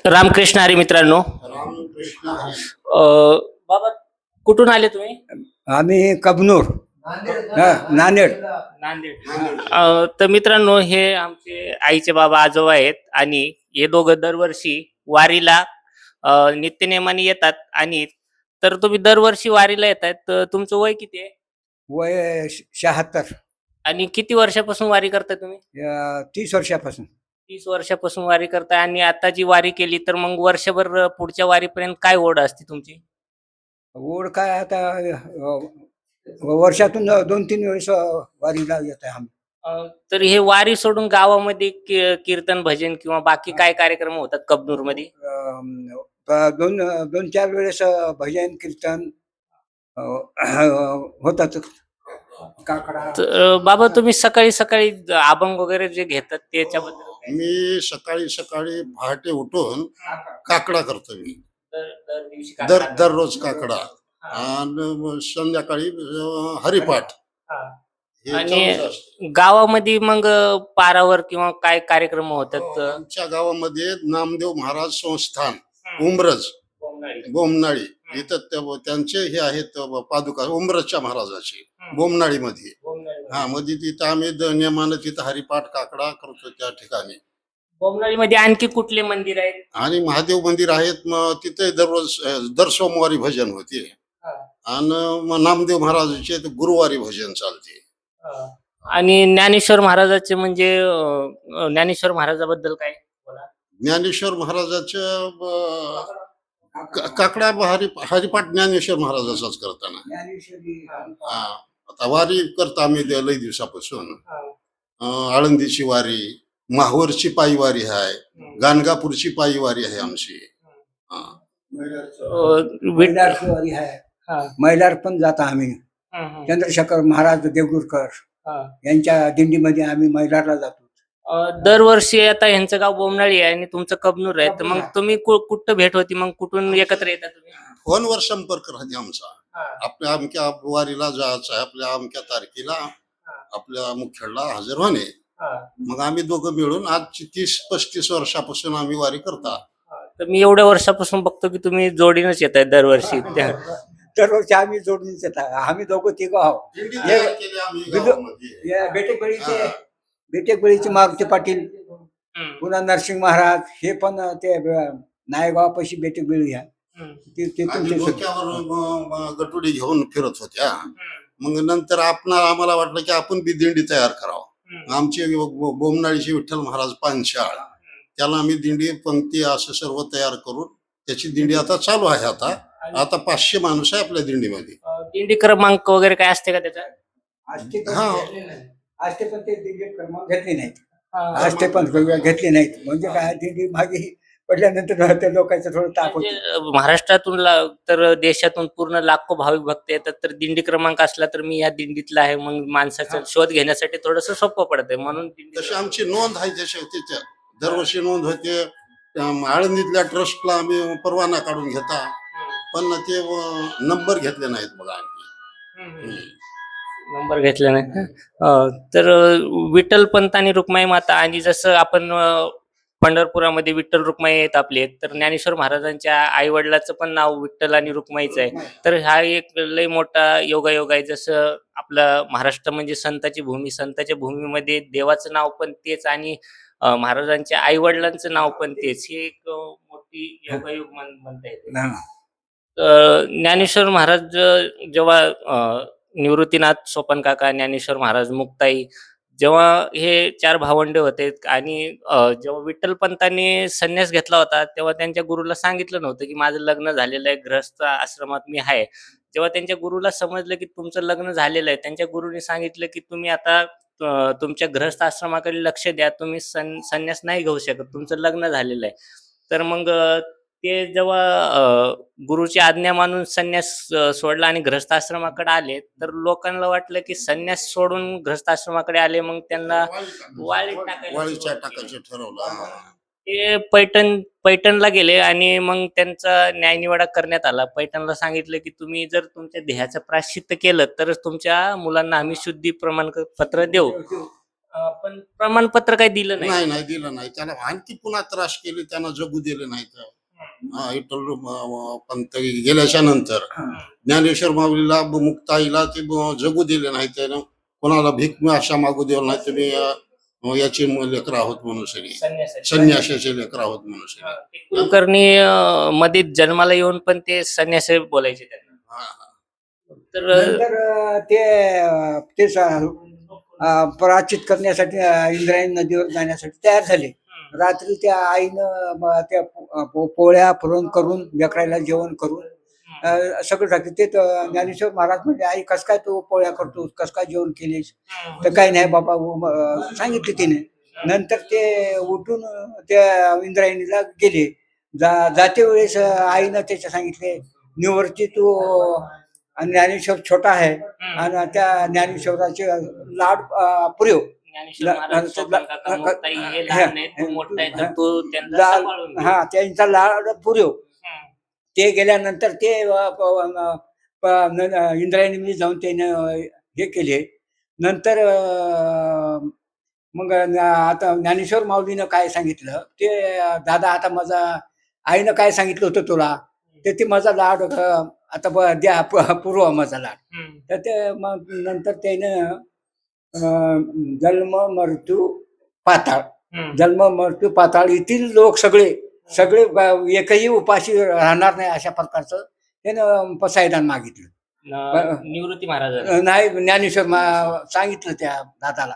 रामकृष्ण हरी मित्रांनो. रामकृष्ण हरी. बाबा, कुठून आले तुम्ही? आम्ही कबनूर नांदेड. नांदेड. तर मित्रांनो, हे आमचे आईचे बाबा आजोबा आहेत आणि हे दोघं दरवर्षी वारीला नित्यनेमाने येतात. आणि तर तुम्ही दरवर्षी वारीला येतात, तर तुमचं वय किती आहे वय 76. आणि किती वर्षापासून वारी करताय तुम्ही? 30 वर्षापासून. 30 वर्षापासून वारी करताय. आणि आता जी वारी केली तर मग वर्षभर पुढच्या वारीपर्यंत काय ओढ असते तुमची? ओढ काय आता वर्षातून 2-3 वेळेस वारीला येत आहे आम्ही. तर हे वारी सोडून गावामध्ये कीर्तन भजन किंवा बाकी काय कार्यक्रम होतात कबनूर मध्ये? 2-4 वेळेस भजन कीर्तन होतात. काकडा. तर बाबा, तुम्ही सकाळी सकाळी अभंग वगैरे जे घेतात त्याच्याबद्दल काय? मी सकाळी सकाळी पहाटे उठून काकडा करतो. मी दर दिवशी काकडा करता? दररोज काकडा हा. आणि मग संध्याकाळी हरिपाठ हा. हे आणि चालूच असतं. गावामध्ये मग पारावर किंवा काय कार्यक्रम होतात? आमच्या गावामध्ये नामदेव महाराज संस्थान उमरज बोमनाळी इथं त्यांचे हे आहेत पादुका उमरजच्या महाराजाचे बोमनाळीमध्ये. हा, मध्ये तिथं आम्ही नियमानं तिथं हरिपाठ काकडा करतो त्या ठिकाणी. बोमनाळीमध्ये आणखी कुठले मंदिर आहेत? आणि महादेव मंदिर आहेत. मग तिथे दररोज दर सोमवारी भजन होते. आणि मग नामदेव महाराजांचे गुरुवारी भजन चालते. आणि ज्ञानेश्वर महाराजाचे म्हणजे ज्ञानेश्वर महाराजाबद्दल काय बोला? ज्ञानेश्वर महाराजाच्या काकडा हरिपाठ ज्ञानेश्वर महाराजाचाच करताना. ज्ञानेश्वरी. हा, आता वारी करता आम्ही लई दिवसापासून. आळंदीची वारी, माहूरची पायी वारी आहे, गाणगापूरची पायी वारी आहे आमची. हा. मैलारची वारी आहे. मैलार पण जाता आम्ही. चंद्रशेखर महाराज देवगुरकर यांच्या दिंडीमध्ये आम्ही मैलारला जातो. दरवर्षी आता यांचं गाव बोमनाळी आहे आणि तुमचं कबनूर आहे, तर मग तुम्ही कुठं भेट होती, मग कुठून एकत्र येता तुम्ही? फोनवर संपर्क राहते आमचा. आपल्या अमक्या वारीला जायचं आहे, आपल्या अमक्या तारखेला आपल्या मुख्याला हजर होणे. मग आम्ही दोघं मिळून आज 30-35 वर्षापासून आम्ही वारी करता. तर मी एवढ्या वर्षापासून बघतो की तुम्ही जोडीनच येत आहे दरवर्षी. दरवर्षी आम्ही जोडूनच येतात. आम्ही दोघं तिघं आहोत. दिंडी तयार केली आम्ही गावामध्ये. या बेटेकबळीचे मारुती पाटील, पुन्हा नरसिंग महाराज, हे पण ते नायगावापाशी बेटेकबळी आहे. आणि डोक्यावर गटुडी घेऊन फिरत होत्या. मग नंतर आम्हाला वाटलं की आपण बी दिंडी तयार करावं. आमचे बोमनाळीचे विठ्ठल महाराज पानशाळ, त्याला आम्ही दिंडी पंक्ती असं सर्व तयार करून त्याची दिंडी आता चालू आहे. आता 500 माणूस आहे आपल्या दिंडीमध्ये. दिंडी क्रमांक वगैरे काय असते का त्याचा? आजते पण ते दिंडी क्रमांक घेतले नाहीत. आजते पण घेतले नाहीत. म्हणजे काय, दिंडी मागे पडल्यानंतर त्या लोकांचं थोडं ताप होतं. म्हणजे महाराष्ट्रातून तर देशातून पूर्ण लाखो भाविक भक्त येतात, तर दिंडी क्रमांक असला तर मी या दिंडीतला आहे, मग माणसाचा शोध घेण्यासाठी थोडस सोपं पडतंय म्हणून तशी आमची नोंद आहे. त्याच्या दरवर्षी नोंद होते. आळंदीतल्या ट्रस्टला आम्ही परवाना काढून घेता, पण ते नंबर घेतले नाहीत बघा आणखी. नंबर घेतला नाही. तर विठ्ठल पंत आणि रुक्माई माता, आणि जसं आपण पंढरपुरामध्ये विठ्ठल रुक्माई आहेत आपले, तर ज्ञानेश्वर महाराजांच्या आई वडिलाचं पण नाव विठ्ठल आणि रुक्माईचं आहे. तर हा एक लय मोठा योगायोग आहे. जसं आपला महाराष्ट्र म्हणजे संताची भूमी, संताच्या भूमीमध्ये देवाचं नाव पण तेच आणि महाराजांच्या आई वडिलांचं नाव पण तेच. ही एक मोठी योगायोग म्हणता येते. ज्ञानेश्वर महाराज जेव्हा निवृत्तीनाथ सोपन काका, ज्ञानेश्वर महाराज, मुक्ताई, जेव्हा हे 4 भावंडे होते आणि जेव्हा विठ्ठल पंतांनी संन्यास घेतला होता, तेव्हा त्यांच्या गुरुला सांगितलं नव्हतं की माझं लग्न झालेलं आहे, गृहस्थ आश्रमात मी आहे. जेव्हा त्यांच्या गुरुला समजलं की तुमचं लग्न झालेलं आहे, त्यांच्या गुरुने सांगितलं की तुम्ही आता तुमच्या गृहस्थ आश्रमाकडे लक्ष द्या, तुम्ही संन्यास नाही घेऊ शकत, तुमचं लग्न झालेलं आहे. तर मग ते जेव्हा गुरुची आज्ञा मानून संन्यास सोडला आणि गृहस्थाश्रमाकडे आले, तर लोकांना वाटलं की संन्यास सोडून गृहस्थाश्रमाकडे आले, मग त्यांना वाळीत टाकायचं ठरवलं. ते पैठणला गेले आणि मग त्यांचा न्यायनिवाडा करण्यात आला. पैठणला सांगितलं की तुम्ही जर तुमच्या देहाचं प्रायश्चित्त केलं तरच तुमच्या मुलांना आम्ही शुद्धी प्रमाणपत्र देऊ. पण प्रमाणपत्र काही दिलं नाही. नाही नाही दिलं नाही त्याला. आणखी पुन्हा त्रास केले, त्यांना जगू दिले नाही. विठ्ठल पंत गेल्याच्या नंतर ज्ञानेश्वर माऊलीला मुक्ताईला ते जगू दिले नाही. त्यानं कोणाला भीक अशा मागू दिलं नाही. तुम्ही याचे लेकर आहोत म्हणून सगळे, संन्यासाचे लेकर आहोत म्हणून सगळे. कुलकर्णी मध्ये जन्माला येऊन पण ते संन्यासी बोलायचे त्यांना. हा, हा. तर नंतर ते पराचित करण्यासाठी इंद्रायणी नदीवर जाण्यासाठी तयार झाले. रात्री त्या आईनं त्या पोळ्या पुरण करून लेकरायला जेवण करून सगळं टाकते. ते ज्ञानेश्वर महाराज म्हणजे, आई कस काय तू पोळ्या करतोस, कस काय जेवण केलीस? तर काही नाही बाबा सांगितले तिने. नंतर ते उठून त्या इंद्रायणीला गेले. जाते वेळेस आईनं त्याच्या सांगितले, निवृत्ती तू ज्ञानेश्वर छोटा आहे आणि त्या ज्ञानेश्वराचे लाड पुरेव. हा, त्यांचा लाड पुरेव. ते गेल्यानंतर ते इंद्रायणी जाऊन त्याने हे केले. नंतर मग आता ज्ञानेश्वर माऊलीनं काय सांगितलं ते, दादा आता माझा आईनं काय सांगितलं होतं तुला, ते माझा लाड आता द्या पुरवा माझा लाड. तर ते मग नंतर त्यानं जन्म मृत्यू पाताळ, जन्म मृत्यू पाताळ येथील लोक सगळे एकही उपाशी राहणार नाही अशा प्रकारचं त्यानं पसायदान मागितलं. निवृत्ती महाराज नाही, ज्ञानेश्वर सांगितलं त्या दादाला.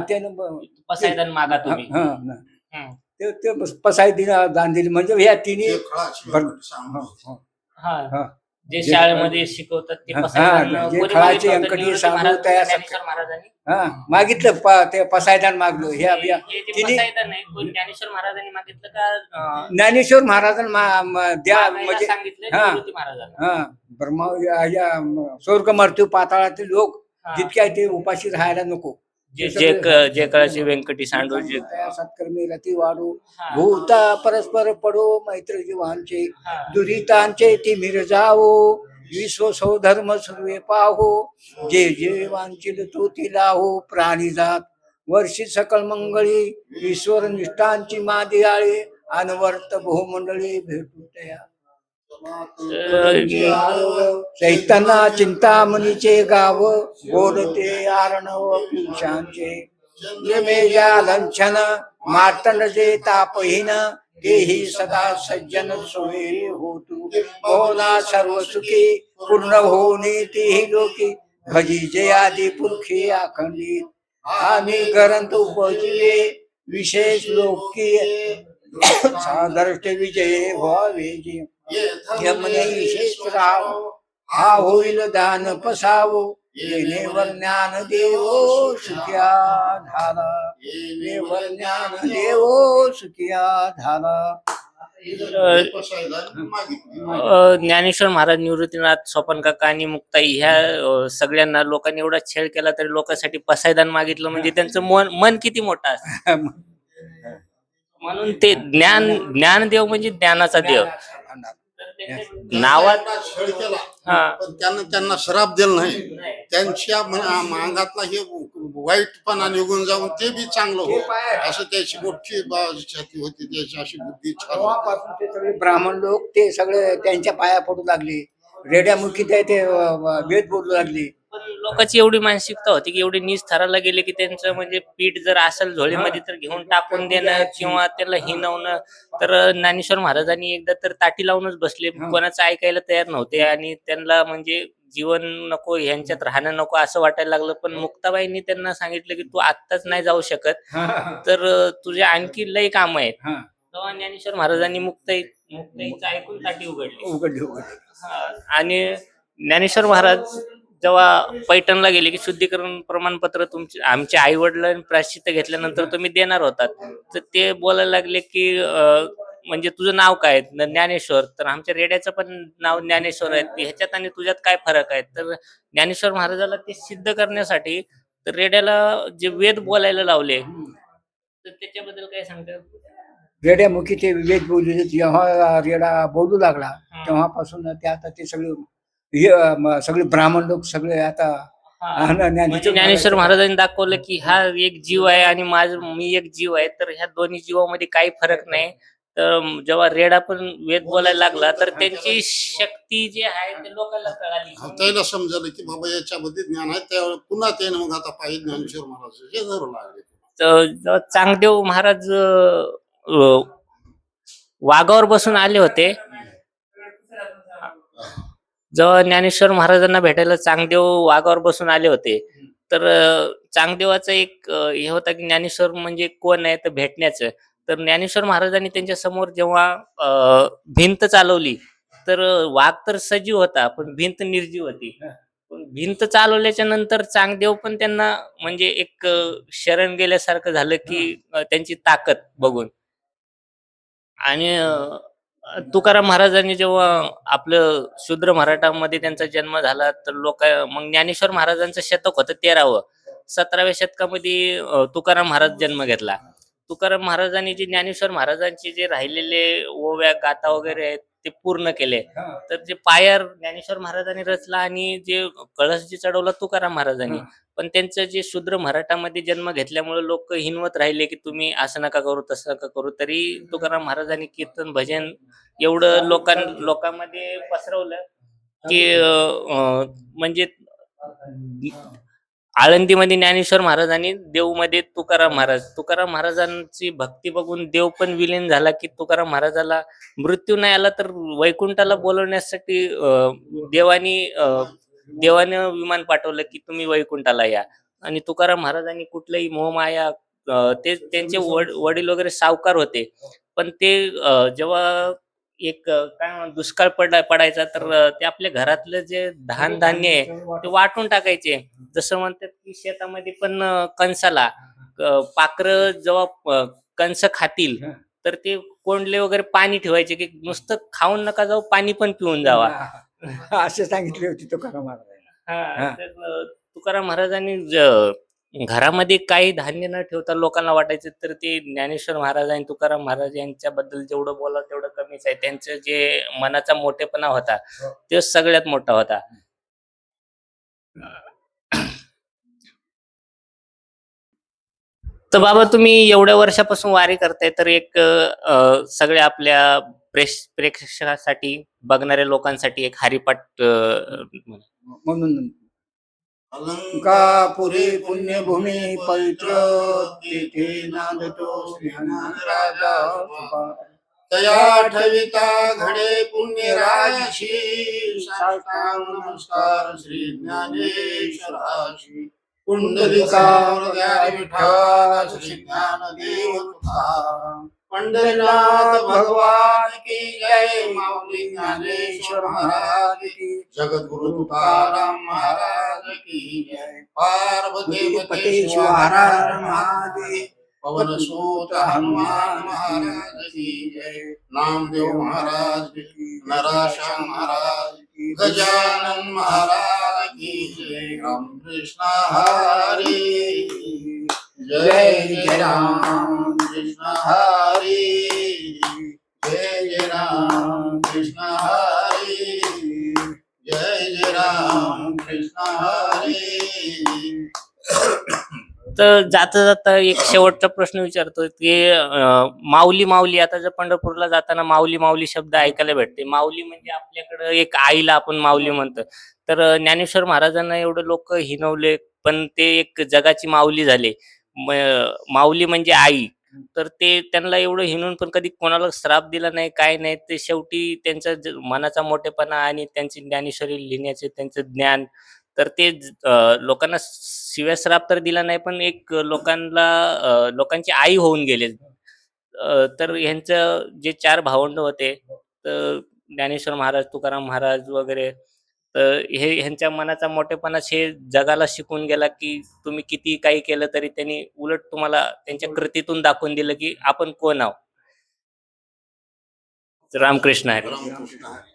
त्यानं पसायदान मागा तुम्ही. ते पसायदान दिली. म्हणजे ह्या तिन्ही जे शाळेमध्ये शिकवतात ते फळाची अंकटी सांगू तयार मागितलं. ते पसायदान मागलं. ज्ञानेश्वर महाराजांनी मागितलं का ज्ञानेश्वर महाराजांना द्या म्हणजे ब्रह्मा स्वर्ग मृत्यू पाताळातील लोक जितके आहे ते उपाशी राहायला नको. जे कळाचे व्यंकटी सांडो सत्कर्मी रती वाढो, भूता परस्पर पडो, मैत्र जीवांचे दुरितांचे तिमिर जावो, विश्व सौधर्म सर्वे पाहो, जे जे वांचिल तो तिलाहो, प्राणी जात वर्षी सकल मंगळी, ईश्वर निष्ठांची मादियाळे, अनवर्त बहुमंडळी भेटू तया. चैतना चिंतामणीचे गाव, बोलते आरणव पिशांचे, यमेजा लंछन मार्तंड जे तापहीन, तेही सदा सज्जन सोयी होतू, होना सर्व सुखी पूर्ण होणे तेही लोकी, भजी जे आदी पुरखी अखंडित, आम्ही ग्रंथ उपजिले विशेष लोकी, सादर्श विजय व्हावे जे यमने विशेष राहावो, हा होईल दान पसावो, येणेवर ज्ञान देवो सुखिया झाला, येणेवर ज्ञान देवो सुखिया झाला. ज्ञानेश्वर महाराज, निवृत्तीनाथ, स्वपन काका आणि मुक्ताई ह्या सगळ्यांना लोकांनी एवढा छेड केला तरी लोकांसाठी पसायदान मागितलं म्हणजे त्यांचं मन किती मोठं असतं. म्हणून ते ज्ञानदेव म्हणजे ज्ञानाचा देव. नावात छळ केला पण त्यांना श्राप दिला नाही. त्यांच्या अंगातला हे वाईटपणा निघून जाऊन ते बी चांगलं हो असं त्याची मोठी छाती होती. त्याची अशी बुद्धी छान तेव्हापासून ते सगळे ब्राह्मण लोक ते सगळे त्यांच्या पाया पडू लागले. रेड्यामुखी ते वेद बोलू लागले. पण लोकांची एवढी मानसिकता होती की एवढी नीच थराला गेले की त्यांचं म्हणजे पीठ जर असेल झोळीमध्ये तर घेऊन टाकून देणं किंवा त्याला हिनवणं. तर ज्ञानेश्वर महाराजांनी एकदा तर ताटी लावूनच बसले. कोणाचं ऐकायला तयार नव्हते आणि त्यांना म्हणजे जीवन नको, ह्यांच्यात राहणं नको असं वाटायला लागलं. पण मुक्ताबाईंनी त्यांना सांगितलं की तू आत्ताच नाही जाऊ शकत, तर तुझे आणखी लय काम आहेत. तेव्हा ज्ञानेश्वर महाराजांनी मुक्ताईचं ऐकून ताटी उघडली. आणि ज्ञानेश्वर महाराज जेव्हा पैठणला गेले की शुद्धीकरण प्रमाणपत्र तुमचे आमचे आई वडिलांनी प्रायश्चित्त घेतल्यानंतर तुम्ही देणार होतात. तर ते बोलायला लागले की म्हणजे तुझं नाव काय? ज्ञानेश्वर. तर आमच्या रेड्याचं पण नाव ज्ञानेश्वर आहे. ह्याच्यात आणि तुझ्यात काय फरक आहे? तर ज्ञानेश्वर महाराजाला ते सिद्ध करण्यासाठी तर रेड्याला जे वेद बोलायला लावले तर त्याच्याबद्दल काय सांगतात? रेड्यामुखी ते वेद बोलू. जेव्हा रेडा बोलू लागला तेव्हापासून ते आता ते सगळे ब्राह्मण लोक सगळे आता म्हणजे ज्ञानेश्वर महाराजांनी दाखवलं की हा एक जीव आहे आणि मी एक जीव आहे, तर ह्या दोन्ही जीवामध्ये काही फरक नाही. तर जेव्हा रेडा पण वेद बोलायला लागला तर त्यांची शक्ती जी आहे ते लोकांना कळाली. त्याला समजलं की बाबा याच्यामध्ये ज्ञान आहे, त्यावेळेस पुन्हा त्याने मग आता पाहिजे ज्ञानेश्वर महाराज हे धरू लागले. तर जेव्हा चांगदेव महाराज वाघावर बसून आले होते, जेव्हा ज्ञानेश्वर महाराजांना भेटायला चांगदेव वाघावर बसून आले होते, तर चांगदेवाचं एक हे होतं की ज्ञानेश्वर म्हणजे कोण आहे तर भेटण्याचं. तर ज्ञानेश्वर महाराजांनी त्यांच्या समोर जेव्हा भिंत चालवली, तर वाघ तर सजीव होता पण भिंत निर्जीव होती. पण भिंत चालवल्याच्या नंतर चांगदेव पण त्यांना म्हणजे एक शरण गेल्यासारखं झालं की त्यांची ताकद बघून. आणि तुकाराम महाराजांनी जेव्हा आपलं शूद्र मराठामध्ये त्यांचा जन्म झाला, तर मग ज्ञानेश्वर महाराजांचं शतक होतं 13वं. 17व्या शतकामध्ये तुकाराम महाराज जन्म घेतला. तुकाराम महाराजांनी जे ज्ञानेश्वर महाराजांचे जे राहिलेले ओव्या गाथा वगैरे आहेत ते पूर्ण केले. तर जे पायर ज्ञानेश्वर महाराजांनी रचला आणि जे कळस जे चढवला तुकाराम महाराजांनी. पण त्यांचं जे शूद्र मराठामध्ये जन्म घेतल्यामुळे लोक हिनवत राहिले की तुम्ही असं नका करू तसं नका करू. तरी तुकाराम महाराजांनी कीर्तन भजन एवढं लोकांमध्ये पसरवलं की म्हणजे आळंदीमध्ये ज्ञानेश्वर महाराज आणि देवमध्ये तुकाराम महाराजांची भक्ती बघून देव पण विलीन झाला की तुकाराम महाराजाला मृत्यू नाही आला तर वैकुंठाला बोलवण्यासाठी देवाने विमान पाठवलं की तुम्ही वैकुंठाला या. आणि तुकाराम महाराजांनी कुठलंही मोहमाया ते त्यांचे वडील वगैरे सावकार होते, पण ते जेव्हा एक काय म्हणतात दुष्काळ पडायचा तर ते आपल्या घरातलं जे धान्य आहे ते वाटून टाकायचे. जसं म्हणतात की शेतामध्ये पण कणसाला पाखरं जेव्हा कणस खातील तर ते कोंडले वगैरे पाणी ठेवायचे की नुसतं खाऊन नका जाऊ, पाणी पण पिऊन जावा. असे सांगितले होते तुकाराम महाराजांनी. तर तुकाराम महाराजांनी घरामध्ये काही धान्य न ठेवता लोकांना वाटायचं, तर ते ज्ञानेश्वर महाराज आणि तुकाराम महाराज यांच्याबद्दल जेवढं बोला तेवढं कमीच आहे. त्यांचं जे मनाचा मोठेपणा होता तो सगळ्यात मोठा होता. तर बाबा तुम्ही एवढ्या वर्षापासून वारी करताय, तर एक सगळ्या आपल्या प्रेक्षकासाठी बघणाऱ्या लोकांसाठी एक हरिपाठ म्हणून अलंकापुरी पुण्यभूमी पवित्र तेथे नांदतो ज्ञानराजा तया ठविता घडे पुण्यराशी, साष्टांग नमस्कार श्री ज्ञानेश्वराशी. पुंडलिका हृदयारी विठ्ठल श्री ज्ञानदेव तुकाराम. पंढरीनाथ भगवान की जय. माऊली ज्ञानेश्वर महाराज की. जगद्गुरु तुकाराम महाराज की जय. पार्वती पते शिवहर महादेव. पवन सूत हनुमान महाराज की जय. नामदेव महाराज की. नराशा महाराज की. गजानन महाराज की जय. राम कृष्ण हरी जय. जय राम कृष्ण हरी जय. जय राम कृष्ण हरी जय. जय राम कृष्ण हरी. तर जाता जाता एक शेवटचा प्रश्न विचारतो की माऊली माऊली, आता जर पंढरपूरला जाताना माऊली माऊली शब्द ऐकायला भेटते. माऊली म्हणजे आपल्याकडं एक आईला आपण माऊली म्हणतो. तर ज्ञानेश्वर महाराजांना एवढे लोक हिनवले पण ते एक जगाची माऊली झाले. माऊली म्हणजे आई. तर ते त्यांना एवढं हिणून पण कधी कोणाला श्राप दिला नाही, काय नाही. ते शेवटी त्यांचा मनाचा मोठेपणा आणि त्यांची ज्ञानेश्वरी लिहिण्याचे त्यांचं ज्ञान, तर ते लोकांना शिव्या श्राप तर दिला नाही पण एक लोकांची आई होऊन गेले. तर ह्यांचं जे 4 भावंड होते, तर ज्ञानेश्वर महाराज, तुकाराम महाराज वगैरे, तर हे ह्यांच्या मनाचा मोठेपणाच हे जगाला शिकून गेला की तुम्ही किती काही केलं तरी त्यांनी उलट तुम्हाला त्यांच्या कृतीतून दाखवून दिलं की आपण कोण आहोत. रामकृष्ण हरी. रामकृष्ण हरी.